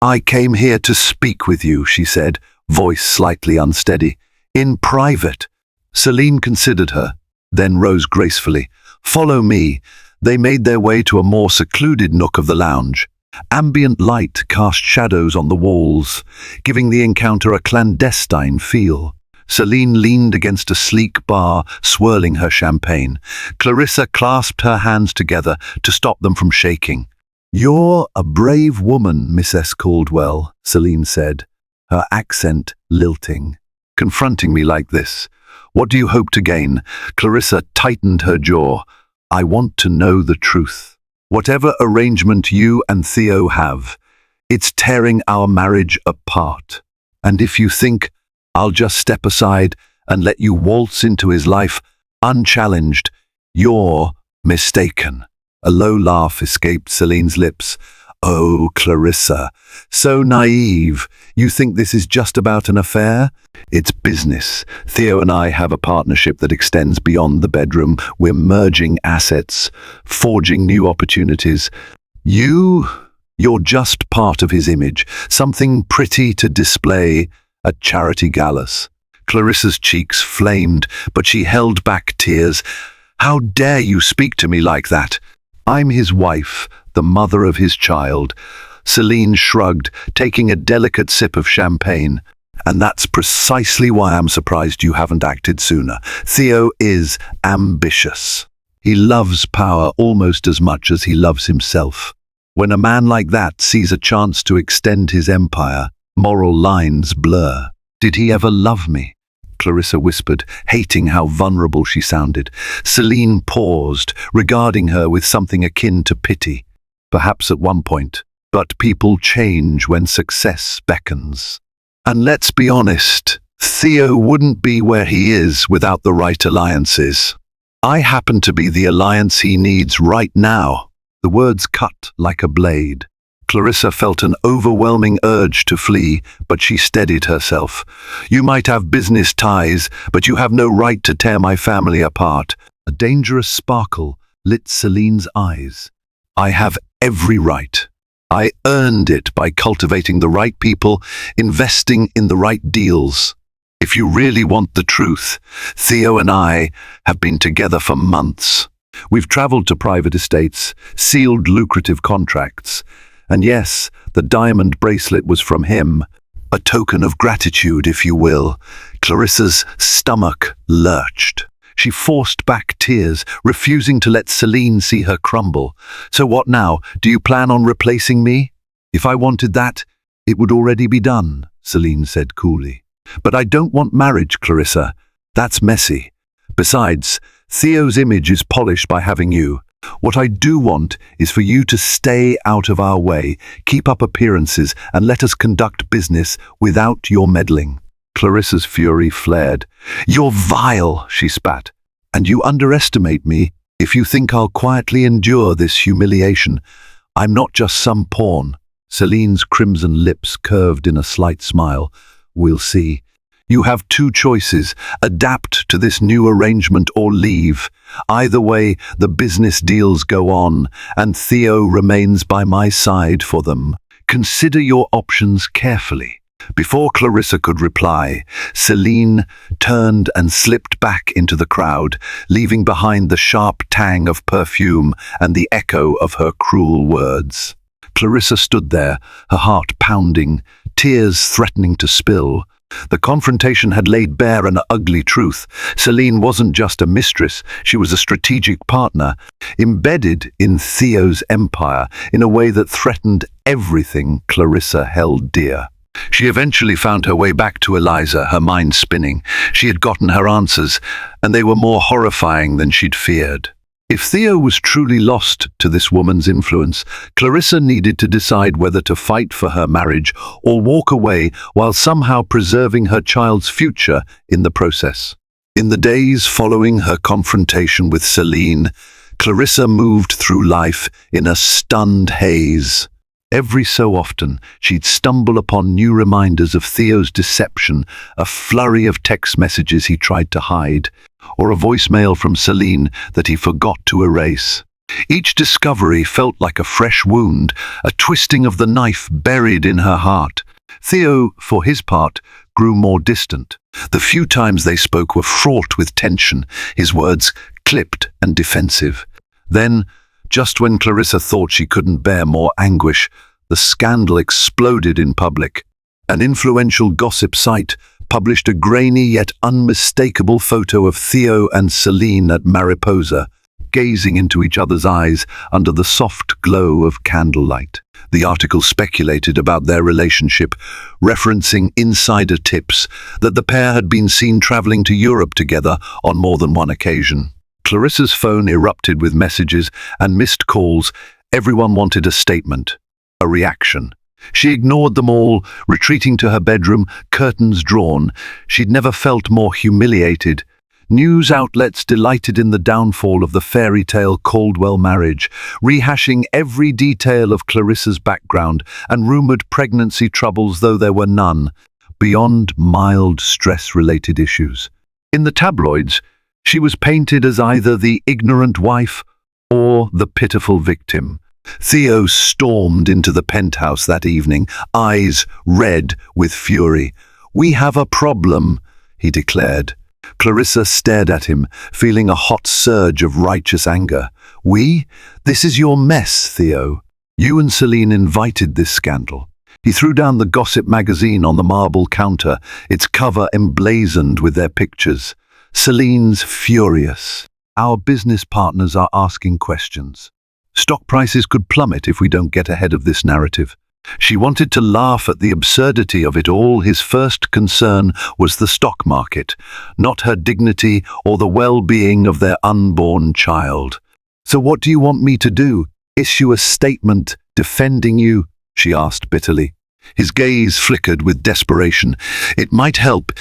"I came here to speak with you," she said, voice slightly unsteady. "In private." Seline considered her, then rose gracefully. "Follow me." They made their way to a more secluded nook of the lounge. Ambient light cast shadows on the walls, giving the encounter a clandestine feel. Seline leaned against a sleek bar, swirling her champagne. Clarissa clasped her hands together to stop them from shaking. "You're a brave woman, Mrs. Caldwell," Seline said, her accent lilting. "Confronting me like this. What do you hope to gain?" Clarissa tightened her jaw. "I want to know the truth. Whatever arrangement you and Theo have, it's tearing our marriage apart. And if you think I'll just step aside and let you waltz into his life unchallenged, you're mistaken." A low laugh escaped Celine's lips. "Oh, Clarissa, so naive. You think this is just about an affair? It's business. Theo and I have a partnership that extends beyond the bedroom. We're merging assets, forging new opportunities. You're just part of his image, something pretty to display at charity galas." Clarissa's cheeks flamed, but she held back tears. "How dare you speak to me like that? I'm his wife, the mother of his child." Seline shrugged, taking a delicate sip of champagne. "And that's precisely why I'm surprised you haven't acted sooner. Theo is ambitious. He loves power almost as much as he loves himself. When a man like that sees a chance to extend his empire, moral lines blur. Did he ever love me?" Clarissa whispered, hating how vulnerable she sounded. Seline paused, regarding her with something akin to pity. "Perhaps at one point. But people change when success beckons. And let's be honest, Theo wouldn't be where he is without the right alliances. I happen to be the alliance he needs right now." The words cut like a blade. Clarissa felt an overwhelming urge to flee, but she steadied herself. "You might have business ties, but you have no right to tear my family apart." A dangerous sparkle lit Celine's eyes. "I have every right. I earned it by cultivating the right people, investing in the right deals. If you really want the truth, Theo and I have been together for months. We've traveled to private estates, sealed lucrative contracts. And yes, the diamond bracelet was from him. A token of gratitude, if you will." Clarissa's stomach lurched. She forced back tears, refusing to let Seline see her crumble. "So what now? Do you plan on replacing me?" "If I wanted that, it would already be done," Seline said coolly. "But I don't want marriage, Clarissa. That's messy. Besides, Theo's image is polished by having you. What I do want is for you to stay out of our way, keep up appearances, and let us conduct business without your meddling." Clarissa's fury flared. "You're vile," she spat. "And you underestimate me if you think I'll quietly endure this humiliation. I'm not just some pawn." Celine's crimson lips curved in a slight smile. "We'll see. You have two choices: adapt to this new arrangement or leave. Either way, the business deals go on, and Theo remains by my side for them. Consider your options carefully." Before Clarissa could reply, Seline turned and slipped back into the crowd, leaving behind the sharp tang of perfume and the echo of her cruel words. Clarissa stood there, her heart pounding, tears threatening to spill. The confrontation had laid bare an ugly truth. Seline wasn't just a mistress, she was a strategic partner, embedded in Theo's empire in a way that threatened everything Clarissa held dear. She eventually found her way back to Eliza, her mind spinning. She had gotten her answers, and they were more horrifying than she'd feared. If Theo was truly lost to this woman's influence, Clarissa needed to decide whether to fight for her marriage or walk away while somehow preserving her child's future in the process. In the days following her confrontation with Seline, Clarissa moved through life in a stunned haze. Every so often, she'd stumble upon new reminders of Theo's deception, a flurry of text messages he tried to hide, or a voicemail from Seline that he forgot to erase. Each discovery felt like a fresh wound, a twisting of the knife buried in her heart. Theo, for his part, grew more distant. The few times they spoke were fraught with tension, his words clipped and defensive. Then, just when Clarissa thought she couldn't bear more anguish, the scandal exploded in public. An influential gossip site published a grainy yet unmistakable photo of Theo and Seline at Mariposa, gazing into each other's eyes under the soft glow of candlelight. The article speculated about their relationship, referencing insider tips that the pair had been seen traveling to Europe together on more than one occasion. Clarissa's phone erupted with messages and missed calls. Everyone wanted a statement, a reaction. She ignored them all, retreating to her bedroom, curtains drawn. She'd never felt more humiliated. News outlets delighted in the downfall of the fairytale Caldwell marriage, rehashing every detail of Clarissa's background and rumored pregnancy troubles, though there were none, beyond mild stress-related issues. In the tabloids, she was painted as either the ignorant wife or the pitiful victim. Theo stormed into the penthouse that evening, eyes red with fury. "We have a problem," he declared. Clarissa stared at him, feeling a hot surge of righteous anger. "We? This is your mess, Theo. You and Seline invited this scandal." He threw down the gossip magazine on the marble counter, its cover emblazoned with their pictures. Celine's furious. "Our business partners are asking questions. Stock prices could plummet if we don't get ahead of this narrative." She wanted to laugh at the absurdity of it all. His first concern was the stock market, not her dignity or the well-being of their unborn child. "So what do you want me to do? Issue a statement defending you?" she asked bitterly. His gaze flickered with desperation. "It might help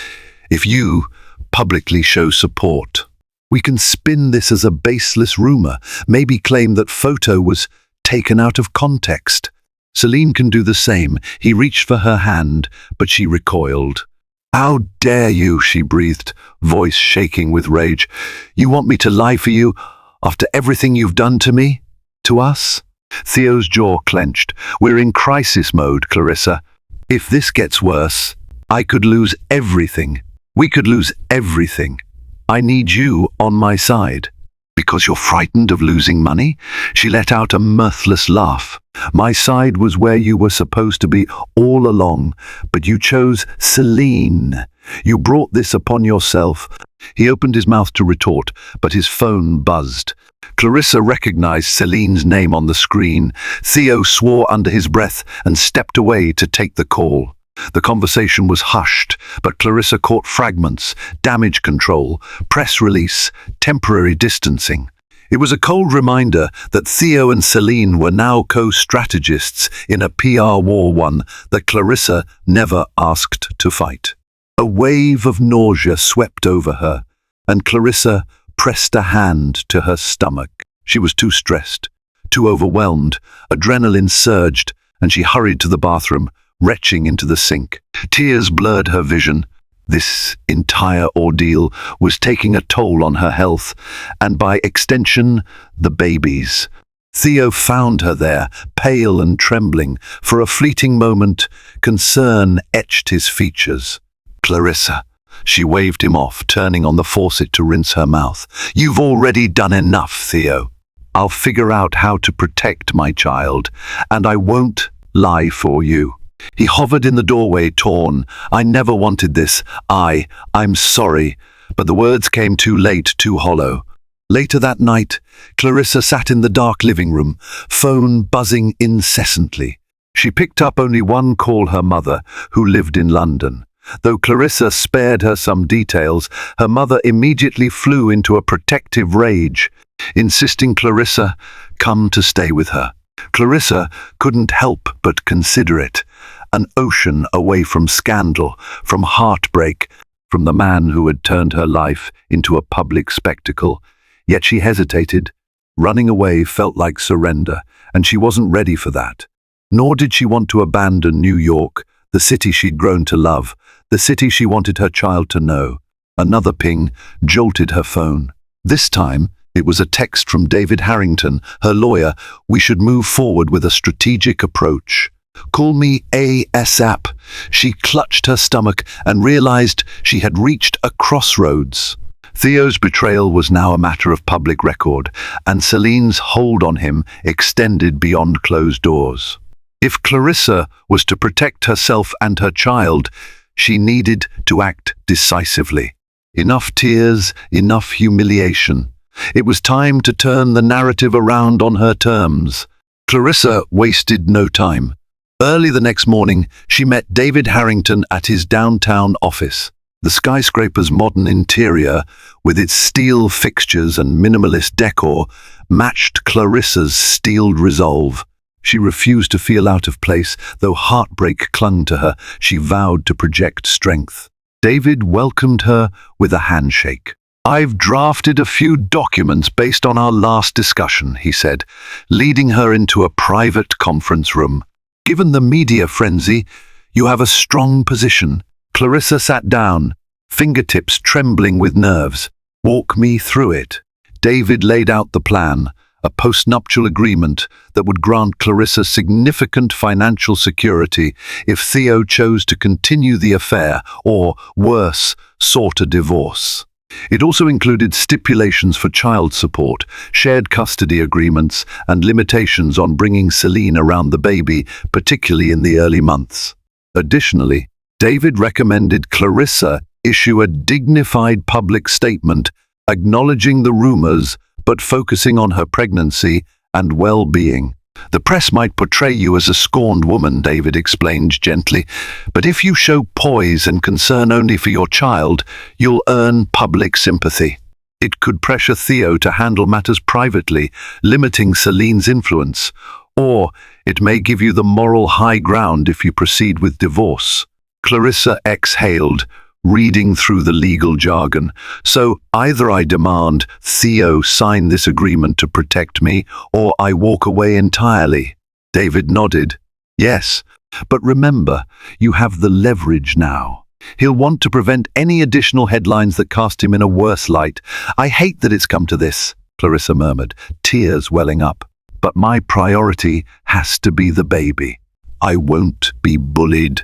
if you publicly show support. We can spin this as a baseless rumor, maybe claim that photo was taken out of context." Seline can do the same. He reached for her hand, but she recoiled. "How dare you," she breathed, voice shaking with rage. "You want me to lie for you after everything you've done to me? To us?" Theo's jaw clenched. "We're in crisis mode, Clarissa. If this gets worse, I could lose everything. We could lose everything. I need you on my side." "Because you're frightened of losing money?" She let out a mirthless laugh. "My side was where you were supposed to be all along, but you chose Seline. You brought this upon yourself." He opened his mouth to retort, but his phone buzzed. Clarissa recognized Celine's name on the screen. Theo swore under his breath and stepped away to take the call. The conversation was hushed, but Clarissa caught fragments: damage control, press release, temporary distancing. It was a cold reminder that Theo and Seline were now co-strategists in a PR war, one that Clarissa never asked to fight. A wave of nausea swept over her, and Clarissa pressed a hand to her stomach. She was too stressed, too overwhelmed. Adrenaline surged, and she hurried to the bathroom, retching into the sink. Tears blurred her vision. This entire ordeal was taking a toll on her health, and by extension, the baby's. Theo found her there, pale and trembling. For a fleeting moment, concern etched his features. "Clarissa." She waved him off, turning on the faucet to rinse her mouth. "You've already done enough, Theo. I'll figure out how to protect my child, and I won't lie for you." He hovered in the doorway, torn. "I never wanted this. I'm sorry." But the words came too late, too hollow. Later that night, Clarissa sat in the dark living room, phone buzzing incessantly. She picked up only one call: her mother, who lived in London. Though Clarissa spared her some details, her mother immediately flew into a protective rage, insisting Clarissa come to stay with her. Clarissa couldn't help but consider it. An ocean away from scandal, from heartbreak, from the man who had turned her life into a public spectacle. Yet she hesitated. Running away felt like surrender, and she wasn't ready for that. Nor did she want to abandon New York, the city she'd grown to love, the city she wanted her child to know. Another ping jolted her phone. This time, it was a text from David Harrington, her lawyer. We should move forward with a strategic approach. Call me ASAP. She clutched her stomach and realized she had reached a crossroads. Theo's betrayal was now a matter of public record, and Celine's hold on him extended beyond closed doors. If Clarissa was to protect herself and her child, she needed to act decisively. Enough tears, enough humiliation. It was time to turn the narrative around on her terms. Clarissa wasted no time. Early the next morning, she met David Harrington at his downtown office. The skyscraper's modern interior, with its steel fixtures and minimalist decor, matched Clarissa's steeled resolve. She refused to feel out of place, though heartbreak clung to her. She vowed to project strength. David welcomed her with a handshake. I've drafted a few documents based on our last discussion, he said, leading her into a private conference room. Given the media frenzy, you have a strong position. Clarissa sat down, fingertips trembling with nerves. Walk me through it. David laid out the plan, a postnuptial agreement that would grant Clarissa significant financial security if Theo chose to continue the affair or, worse, sought a divorce. It also included stipulations for child support, shared custody agreements, and limitations on bringing Celine around the baby, particularly in the early months. Additionally, David recommended Clarissa issue a dignified public statement acknowledging the rumors but focusing on her pregnancy and well-being. The press might portray you as a scorned woman, David explained gently, but if you show poise and concern only for your child, you'll earn public sympathy. It could pressure Theo to handle matters privately, limiting Celine's influence, or it may give you the moral high ground if you proceed with divorce. Clarissa exhaled, reading through the legal jargon. So either I demand Theo sign this agreement to protect me, or I walk away entirely. David nodded. Yes, but remember, you have the leverage now. He'll want to prevent any additional headlines that cast him in a worse light. I hate that it's come to this, Clarissa murmured, tears welling up. But my priority has to be the baby. I won't be bullied.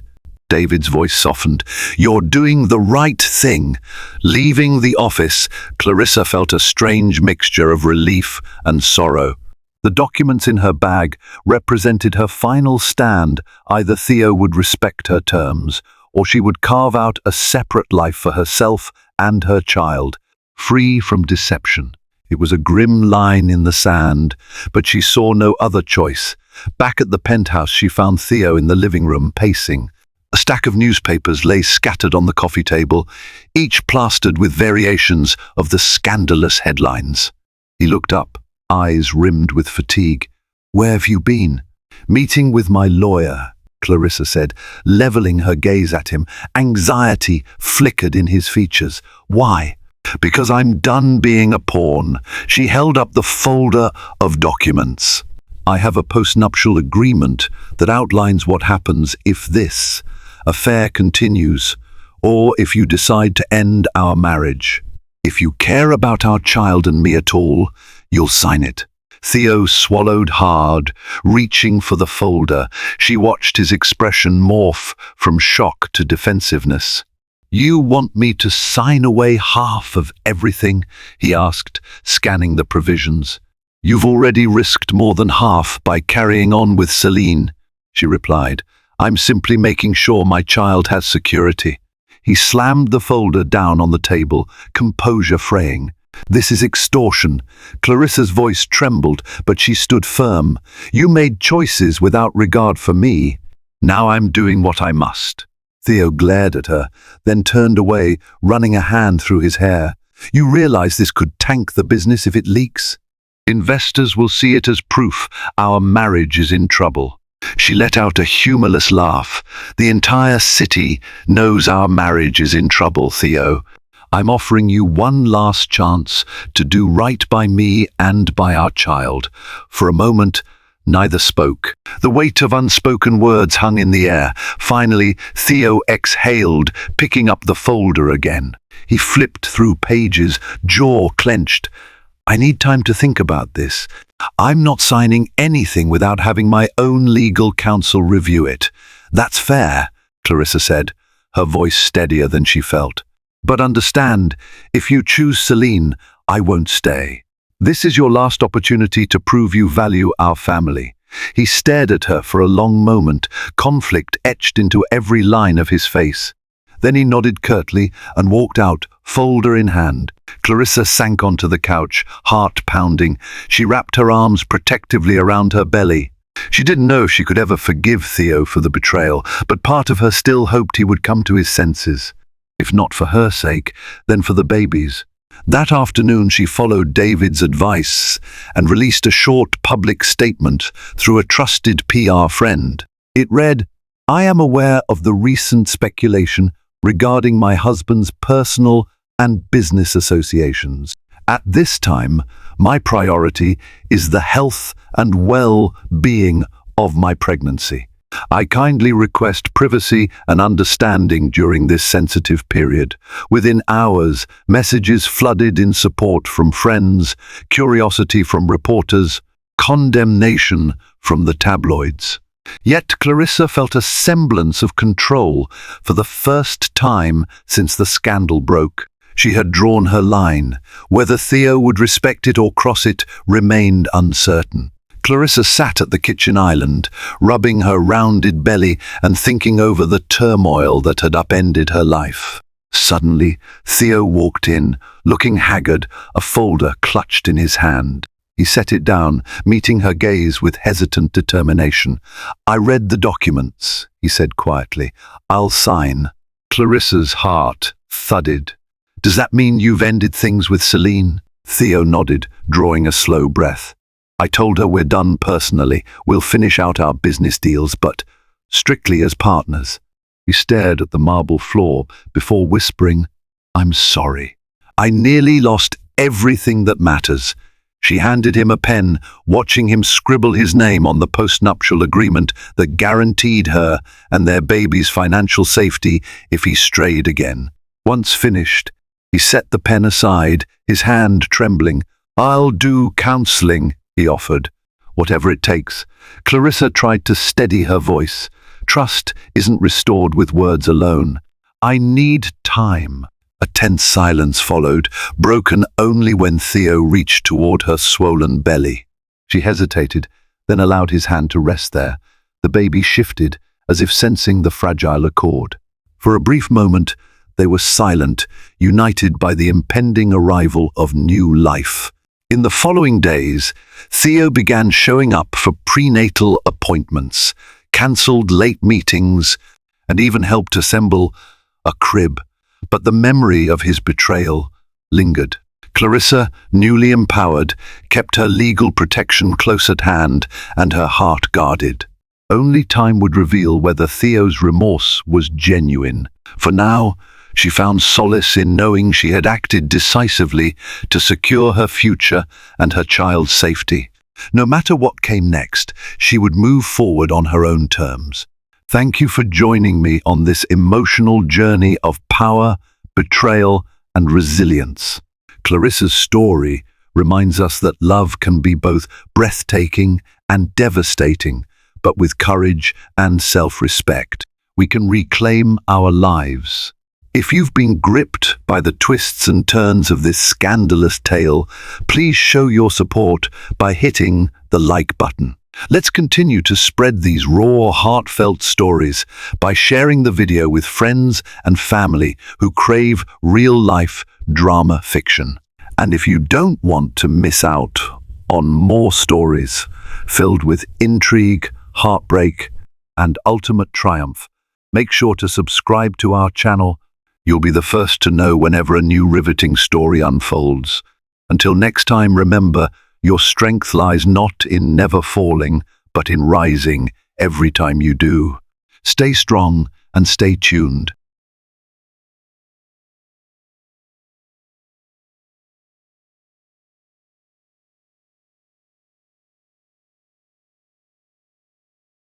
David's voice softened. You're doing the right thing. Leaving the office, Clarissa felt a strange mixture of relief and sorrow. The documents in her bag represented her final stand. Either Theo would respect her terms, or she would carve out a separate life for herself and her child, free from deception. It was a grim line in the sand, but she saw no other choice. Back at the penthouse, she found Theo in the living room, pacing. A stack of newspapers lay scattered on the coffee table, each plastered with variations of the scandalous headlines. He looked up, eyes rimmed with fatigue. Where have you been? Meeting with my lawyer, Clarissa said, leveling her gaze at him. Anxiety flickered in his features. Why? Because I'm done being a pawn. She held up the folder of documents. I have a postnuptial agreement that outlines what happens if this affair continues, or if you decide to end our marriage. If you care about our child and me at all, you'll sign it. Theo swallowed hard, reaching for the folder. She watched his expression morph from shock to defensiveness. You want me to sign away half of everything? He asked, scanning the provisions. You've already risked more than half by carrying on with Celine, she replied. I'm simply making sure my child has security. He slammed the folder down on the table, composure fraying. This is extortion. Clarissa's voice trembled, but she stood firm. You made choices without regard for me. Now I'm doing what I must. Theo glared at her, then turned away, running a hand through his hair. You realize this could tank the business if it leaks? Investors will see it as proof our marriage is in trouble. She let out a humorless laugh. The entire city knows our marriage is in trouble, Theo. I'm offering you one last chance to do right by me and by our child." For a moment, neither spoke. The weight of unspoken words hung in the air. Finally, Theo exhaled, picking up the folder again. He flipped through pages, jaw clenched. "I need time to think about this. I'm not signing anything without having my own legal counsel review it." "That's fair," Clarissa said, her voice steadier than she felt. "But understand, if you choose Seline, I won't stay. This is your last opportunity to prove you value our family." He stared at her for a long moment, conflict etched into every line of his face. Then he nodded curtly and walked out, folder in hand. Clarissa sank onto the couch, heart pounding. She wrapped her arms protectively around her belly. She didn't know if she could ever forgive Theo for the betrayal, but part of her still hoped he would come to his senses. If not for her sake, then for the baby's. That afternoon she followed David's advice and released a short public statement through a trusted PR friend. It read, "I am aware of the recent speculation regarding my husband's personal and business associations. At this time, my priority is the health and well-being of my pregnancy. I kindly request privacy and understanding during this sensitive period." Within hours, messages flooded in support from friends, curiosity from reporters, condemnation from the tabloids. Yet Clarissa felt a semblance of control for the first time since the scandal broke. She had drawn her line. Whether Theo would respect it or cross it remained uncertain. Clarissa sat at the kitchen island, rubbing her rounded belly and thinking over the turmoil that had upended her life. Suddenly, Theo walked in, looking haggard, a folder clutched in his hand. He set it down, meeting her gaze with hesitant determination. "I read the documents," he said quietly. "I'll sign." Clarissa's heart thudded. "Does that mean you've ended things with Seline?" Theo nodded, drawing a slow breath. "I told her we're done personally. We'll finish out our business deals, but strictly as partners." He stared at the marble floor before whispering, "I'm sorry. I nearly lost everything that matters." She handed him a pen, watching him scribble his name on the postnuptial agreement that guaranteed her and their baby's financial safety if he strayed again. Once finished, he set the pen aside, his hand trembling. "I'll do counseling," he offered. "Whatever it takes." Clarissa tried to steady her voice. "Trust isn't restored with words alone. I need time." A tense silence followed, broken only when Theo reached toward her swollen belly. She hesitated, then allowed his hand to rest there. The baby shifted, as if sensing the fragile accord. For a brief moment, they were silent, united by the impending arrival of new life. In the following days, Theo began showing up for prenatal appointments, cancelled late meetings, and even helped assemble a crib. But the memory of his betrayal lingered. Clarissa, newly empowered, kept her legal protection close at hand and her heart guarded. Only time would reveal whether Theo's remorse was genuine. For now, she found solace in knowing she had acted decisively to secure her future and her child's safety. No matter what came next, she would move forward on her own terms. Thank you for joining me on this emotional journey of power, betrayal, and resilience. Clarissa's story reminds us that love can be both breathtaking and devastating, but with courage and self-respect, we can reclaim our lives. If you've been gripped by the twists and turns of this scandalous tale, please show your support by hitting the like button. Let's continue to spread these raw, heartfelt stories by sharing the video with friends and family who crave real-life drama fiction. And if you don't want to miss out on more stories filled with intrigue, heartbreak, and ultimate triumph, make sure to subscribe to our channel. You'll be the first to know whenever a new riveting story unfolds. Until next time, remember, your strength lies not in never falling, but in rising every time you do. Stay strong and stay tuned.